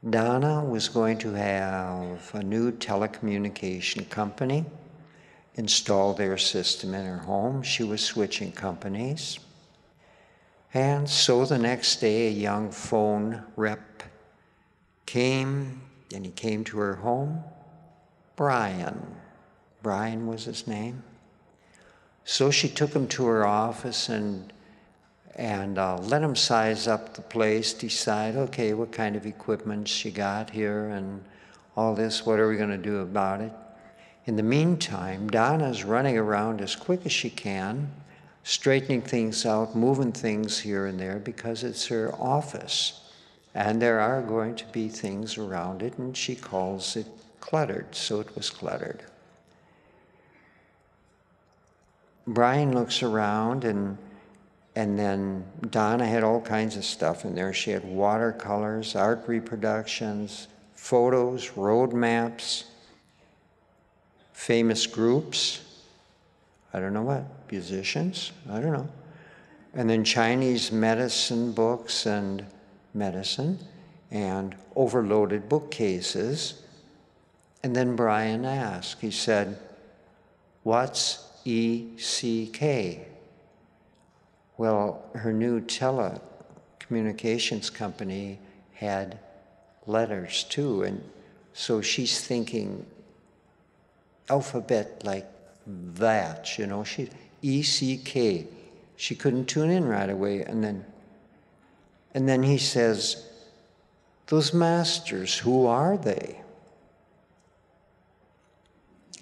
Donna was going to have a new telecommunication company install their system in her home. She was switching companies. And so the next day, a young phone rep came, and he came to her home. Brian was his name. So she took him to her office and let him size up the place, decide, okay, what kind of equipment she got here and all this, what are we going to do about it? In the meantime, Donna's running around as quick as she can, straightening things out, moving things here and there because it's her office. And there are going to be things around it, and she calls it cluttered, so it was cluttered. Brian looks around, and then Donna had all kinds of stuff in there. She had watercolors, art reproductions, photos, road maps, famous groups, I don't know what, musicians, I don't know. And then Chinese medicine books and medicine, and overloaded bookcases. And then Brian asked, he said, "What's ECK?" Well, her new telecommunications company had letters too, and so she's thinking alphabet like that, you know, ECK. She couldn't tune in right away, and then he says, "Those masters, who are they?"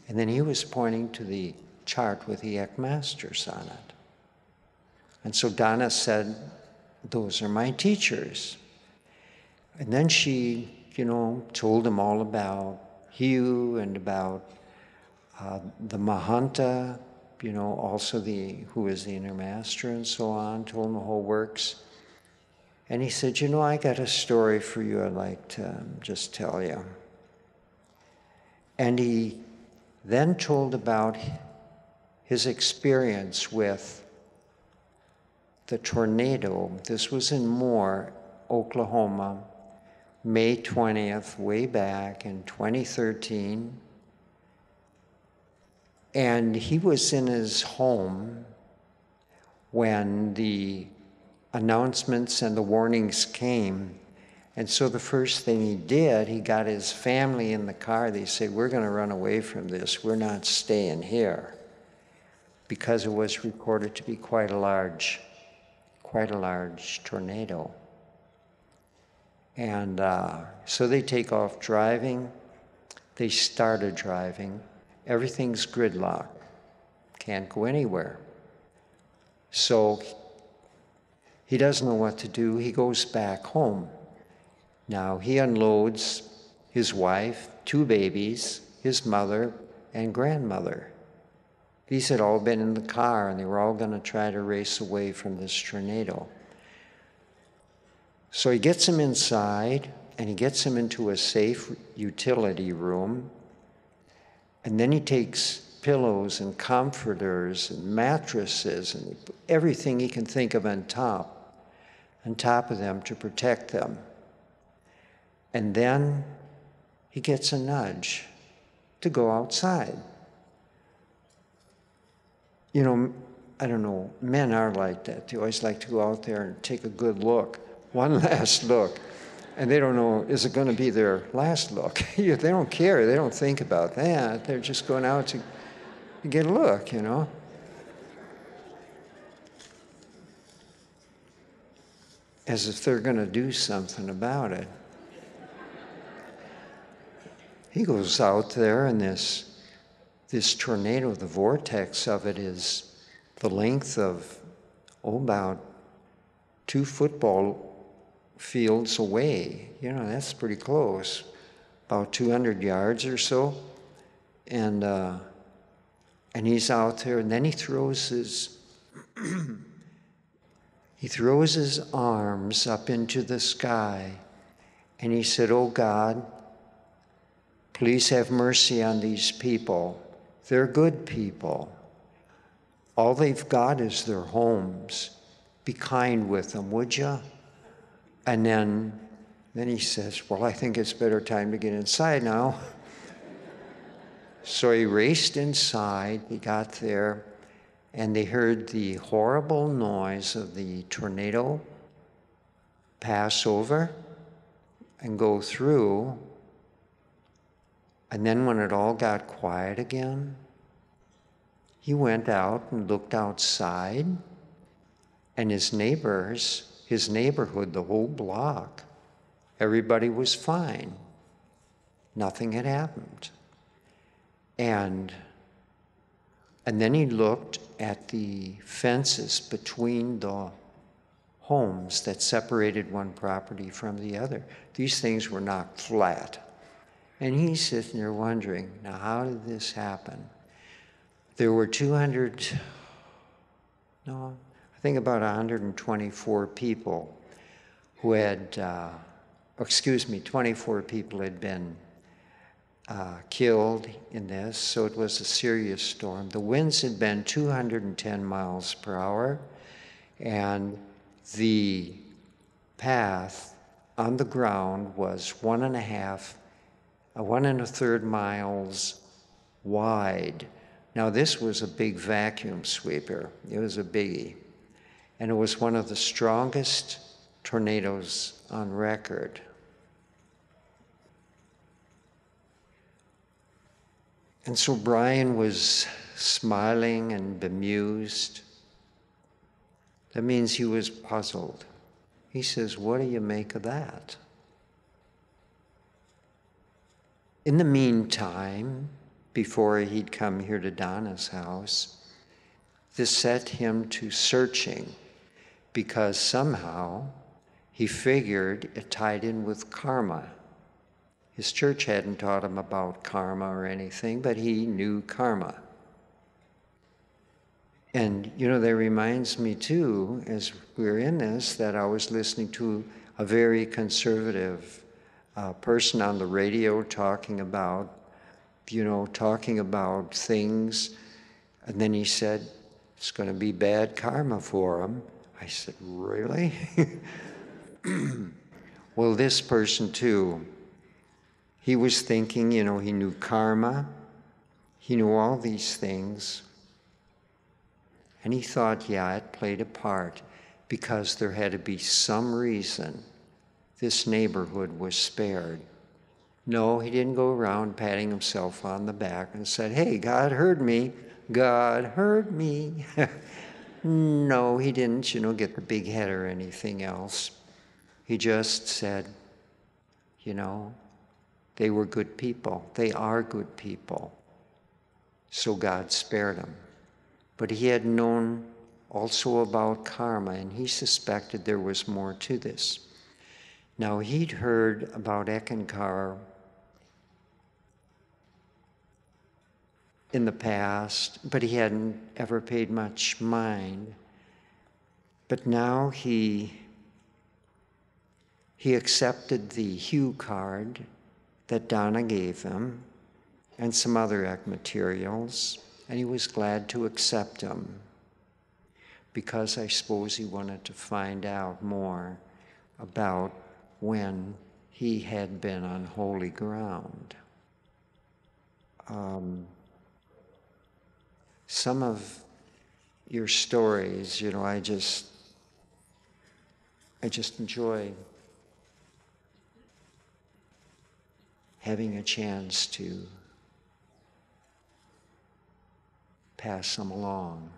And then he was pointing to the chart with ECK Masters on it. And so Donna said, "Those are my teachers." And then she, told him all about Hugh and about the Mahanta, also who is the inner master and so on, told him the whole works. And he said, "I got a story for you I'd like to just tell you." And he then told about his experience with the tornado. This was in Moore, Oklahoma, May 20th, way back in 2013. And he was in his home when the announcements and the warnings came. And so the first thing he did, he got his family in the car. They said, "We're going to run away from this. We're not staying here," because it was reported to be quite a large tornado. And so they take off driving. They started driving. Everything's gridlocked. Can't go anywhere. So he doesn't know what to do. He goes back home. Now he unloads his wife, 2 babies, his mother, and grandmother. These had all been in the car, and they were all going to try to race away from this tornado. So he gets them inside, and he gets them into a safe utility room, and then he takes pillows and comforters and mattresses and everything he can think of on top of them to protect them. And then he gets a nudge to go outside. I don't know, men are like that. They always like to go out there and take a good look, one last look. And they don't know, is it going to be their last look? They don't care. They don't think about that. They're just going out to get a look, as if they're going to do something about it. He goes out there, and this tornado, the vortex of it is the length of, about 2 football fields away. That's pretty close, about 200 yards or so. And he's out there, and then he throws his arms up into the sky, and he said, "Oh God, please have mercy on these people. They're good people. All they've got is their homes. Be kind with them, would you?" And then Then he says, well, I think it's better time to get inside now. So he raced inside, he got there, and they heard the horrible noise of the tornado pass over and go through. And then when it all got quiet again, he went out and looked outside, and his neighbors, his neighborhood, the whole block, everybody was fine. Nothing had happened. And then he looked at the fences between the homes that separated one property from the other. These things were knocked flat. And he's sitting there wondering, now how did this happen? There were 124 people who had, 24 people had been killed in this, so it was a serious storm. The winds had been 210 miles per hour, and the path on the ground was 1.3 miles wide. Now this was a big vacuum sweeper. It was a biggie. And it was one of the strongest tornadoes on record. And so Brian was smiling and bemused. That means he was puzzled. He says, what do you make of that? In the meantime, before he'd come here to Donna's house, this set him to searching, because somehow he figured it tied in with karma. His church hadn't taught him about karma or anything, but he knew karma. And, that reminds me too, as we're in this, that I was listening to a very conservative person on the radio talking about things. And then he said, it's going to be bad karma for him. I said, really? Well, this person too, he was thinking, he knew karma, he knew all these things, and he thought, yeah, it played a part, because there had to be some reason this neighborhood was spared. No, he didn't go around patting himself on the back and said, hey, God heard me, God heard me. No, he didn't, get the big head or anything else. He just said, they were good people. They are good people. So God spared them. But he had known also about karma, and he suspected there was more to this. Now, he'd heard about Eckankar in the past, but he hadn't ever paid much mind. But now he accepted the hue card that Donna gave him and some other ECK materials, and he was glad to accept them, because I suppose he wanted to find out more about when he had been on holy ground. Some of your stories, I just enjoy having a chance to pass them along.